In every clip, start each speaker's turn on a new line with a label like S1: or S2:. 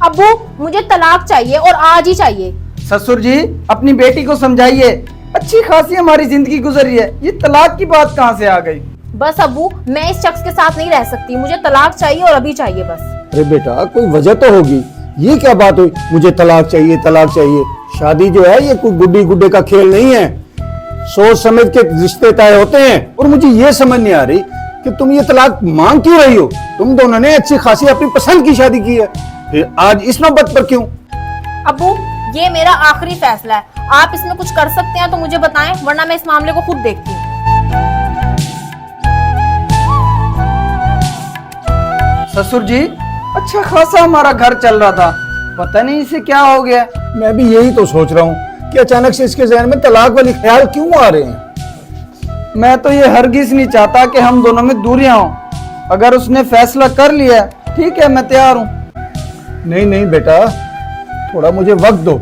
S1: अब्बू मुझे तलाक चाहिए और आज ही चाहिए।
S2: ससुर जी अपनी बेटी को समझाइए, अच्छी खासी हमारी जिंदगी गुजरी है, ये तलाक की बात कहाँ से आ गई।
S1: बस अब्बू मैं इस शख्स के साथ नहीं रह सकती, मुझे तलाक चाहिए और अभी चाहिए बस।
S3: अरे बेटा कोई वजह तो होगी, ये क्या बात हुई मुझे तलाक चाहिए तलाक चाहिए। शादी जो है ये कोई गुड्डी गुड्डे का खेल नहीं है, सोच समझ के रिश्ते तय होते हैं। और मुझे ये समझ नहीं आ रही कि तुम ये तलाक मांग क्यों रही हो। तुम दोनों ने अच्छी खासी अपनी पसंद की शादी की है, फिर आज इस नौबत पर क्यों।
S1: अब्बू ये मेरा आखिरी फैसला है, आप इसमें कुछ कर सकते हैं तो मुझे बताएं, वरना मैं इस मामले को खुद देखती हूँ।
S2: ससुर जी अच्छा खासा हमारा घर चल रहा था, पता नहीं इसे क्या हो गया।
S3: मैं भी यही तो सोच रहा हूँ कि अचानक से इसके जहन में तलाक वाली ख्याल क्यों आ रहे हैं।
S2: मैं तो ये हरगिज नहीं चाहता कि हम दोनों में दूरियां हों। अगर उसने फैसला कर लिया ठीक है, मैं तैयार हूँ।
S3: नहीं नहीं बेटा, थोड़ा मुझे वक्त दो,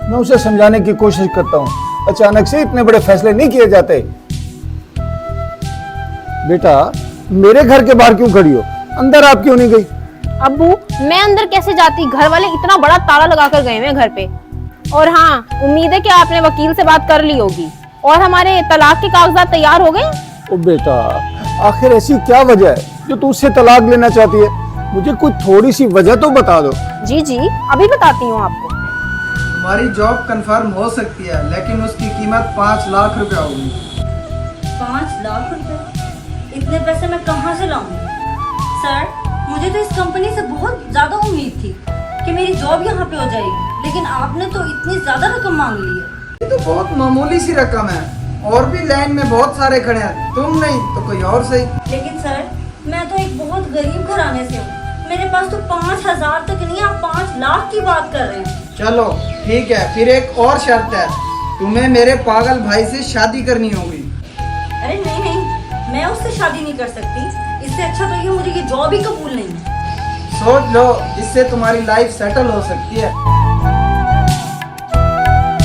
S3: मैं उसे समझाने की कोशिश करता हूँ। अचानक से इतने बड़े फैसले नहीं किए जाते। बेटा मेरे घर के बाहर क्यों खड़ी हो, अंदर आप क्यों नहीं गई।
S1: अब्बू मैं अंदर कैसे जाती, घर वाले इतना बड़ा ताला लगाकर गए हुए हैं घर पे। और हाँ उम्मीद है कि आपने वकील से बात कर ली होगी और हमारे तलाक के कागजात तैयार हो गए।
S3: ओ बेटा आखिर ऐसी क्या वजह है जो तू उससे तलाक लेना चाहती है, मुझे कुछ थोड़ी सी वजह तो बता दो।
S1: जी जी अभी बताती हूँ आपको।
S2: हमारी जॉब कंफर्म हो सकती है लेकिन उसकी कीमत 5 लाख रुपया होगी।
S4: 5 लाख रुपए? इतने पैसे मैं कहाँ से लाऊंगी? सर मुझे तो इस कंपनी से बहुत ज्यादा उम्मीद थी कि मेरी जॉब यहाँ पे हो जाएगी, लेकिन आपने तो इतनी ज्यादा रकम मांग ली है।
S2: ये तो बहुत मामूली सी रकम है, और भी लाइन में बहुत सारे खड़े हैं, तुम नहीं तो कोई और सही।
S4: लेकिन सर मैं तो एक बहुत गरीब घराने से हूँ, मेरे पास तो 5,000 तक नहीं, आप 5 लाख की बात कर रहे हैं।
S2: चलो ठीक है, फिर एक और शर्त है, तुम्हें मेरे पागल भाई से शादी करनी होगी।
S4: अरे नहीं नहीं, मैं उससे शादी नहीं कर सकती, इससे अच्छा तो ये मुझे ये जॉब ही कबूल नहीं है।
S2: सोच लो, इससे तुम्हारी लाइफ सेटल हो सकती है।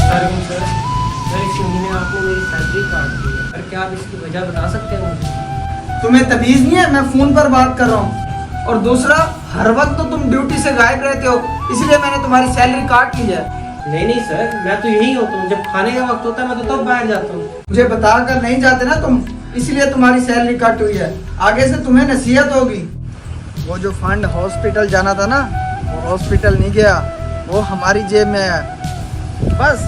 S5: सर इस महीने आपने मेरी सैलरी काट दी है, और क्या आप इसकी वजह बता सकते हैं मुझे?
S2: तुम्हें तमीज नहीं है, मैं फोन पर बात कर रहा हूँ। और दूसरा, हर वक्त तो तुम ड्यूटी से गायब रहते हो, इसलिए मैंने तुम्हारी सैलरी काट ली है।
S5: नहीं सर, मैं तो यही होता हूँ, जब खाने का वक्त होता है मैं तो तब बाहर जाता हूँ।
S2: मुझे बताकर नहीं जाते ना तुम, इसलिए तुम्हारी सैलरी कट हुई है। आगे से तुम्हें नसीहत होगी। वो जो फंड हॉस्पिटल जाना था ना, वो हॉस्पिटल नहीं गया, वो हमारी जेब में है। बस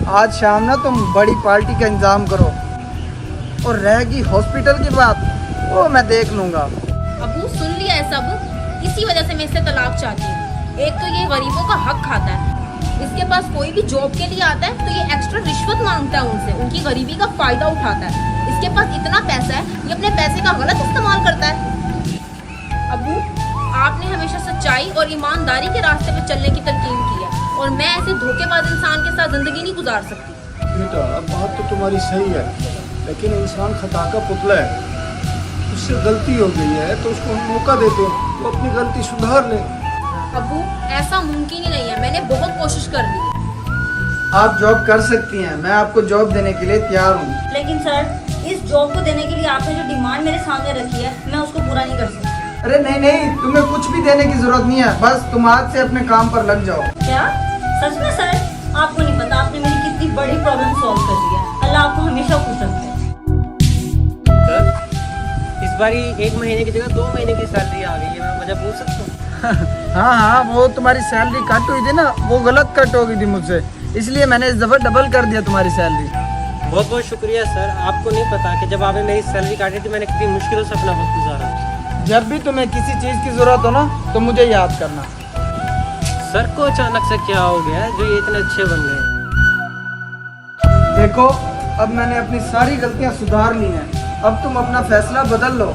S2: आज शाम ना तुम बड़ी पार्टी का इंतजाम करो, और रहेगी हॉस्पिटल की बात, वो मैं देख लूँगा।
S1: अब्बू सुन लिया है सब, इसी वजह से मैं इससे तलाक चाहती हूँ। एक तो ये गरीबों का हक खाता है, इसके पास कोई भी जॉब के लिए आता है तो ये एक्स्ट्रा रिश्वत मांगता है उनसे, उनकी गरीबी का फायदा उठाता है। इसके पास इतना पैसा है, ये अपने पैसे का गलत इस्तेमाल करता है। अब्बू आपने हमेशा सच्चाई और ईमानदारी के रास्ते पे चलने की तरकीब की है, और मैं ऐसे धोखेबाज इंसान के साथ जिंदगी नहीं गुजार सकती।
S3: बेटा बात तो तुम्हारी सही है, लेकिन इंसान खता का पुतला है, उससे गलती हो गई है तो उसको मौका देते हैं, वो अपनी गलती सुधार ले।
S1: अब्बू ऐसा मुमकिन ही नहीं है, मैंने बहुत कोशिश कर ली।
S2: आप जॉब कर सकती हैं, मैं आपको जॉब देने के लिए तैयार हूँ।
S4: लेकिन सर इस जॉब को देने के लिए आपने जो डिमांड मेरे सामने रखी है, मैं उसको पूरा नहीं कर सकती।
S2: अरे नहीं नहीं, तुम्हें कुछ भी देने की जरूरत नहीं है, बस तुम आज से अपने काम पर लग जाओ।
S4: क्या सच में सर? आपको नहीं पता आपने मेरी कितनी बड़ी प्रॉब्लम सॉल्व कर दी है। अल्लाह आपको हमेशा खुश रखे।
S5: सर इस बारी 1 महीने की जगह 2 महीने की सैलरी आ गई है, मैं वजह पूछ सकता हूँ?
S2: हाँ, वो तुम्हारी सैलरी कट हुई थी ना, वो गलत कट हो गई थी मुझसे, इसलिए मैंने इस दफा डबल कर दिया तुम्हारी सैलरी।
S5: बहुत बहुत शुक्रिया सर। आपको नहीं पता कि जब आपने मेरी सैलरी काटी थी मैंने कितनी मुश्किलों से अपना वक्त गुजारा।
S2: जब भी तुम्हें किसी चीज की जरूरत हो ना तो मुझे याद करना।
S5: सर को अचानक से क्या हो गया है जो ये इतने अच्छे बन गए?
S2: देखो अब मैंने अपनी सारी गलतियां सुधार ली हैं, अब तुम अपना फैसला बदल लो,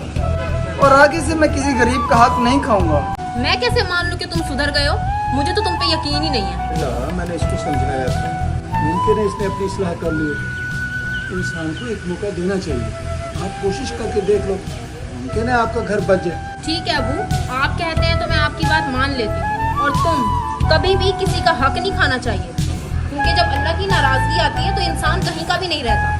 S2: और आगे से मैं किसी गरीब का हक नहीं खाऊंगा।
S1: मैं कैसे मान लूं कि तुम सुधर गए हो, मुझे तो तुम पे यकीन ही नहीं है।
S3: बेटा मैंने इसको समझाया था, मुमकिन है इसने अपनी इस्लाह कर ली, इंसान को एक मौका देना चाहिए। आप कोशिश करके देख लो, मुमकिन है आपका घर बच जाए।
S1: ठीक है अबू, आप कहते हैं तो मैं आपकी बात मान लेती हूँ। और तुम कभी भी किसी का हक नहीं खाना चाहिए, क्योंकि जब अल्लाह की नाराजगी आती है तो इंसान कहीं का भी नहीं रहता।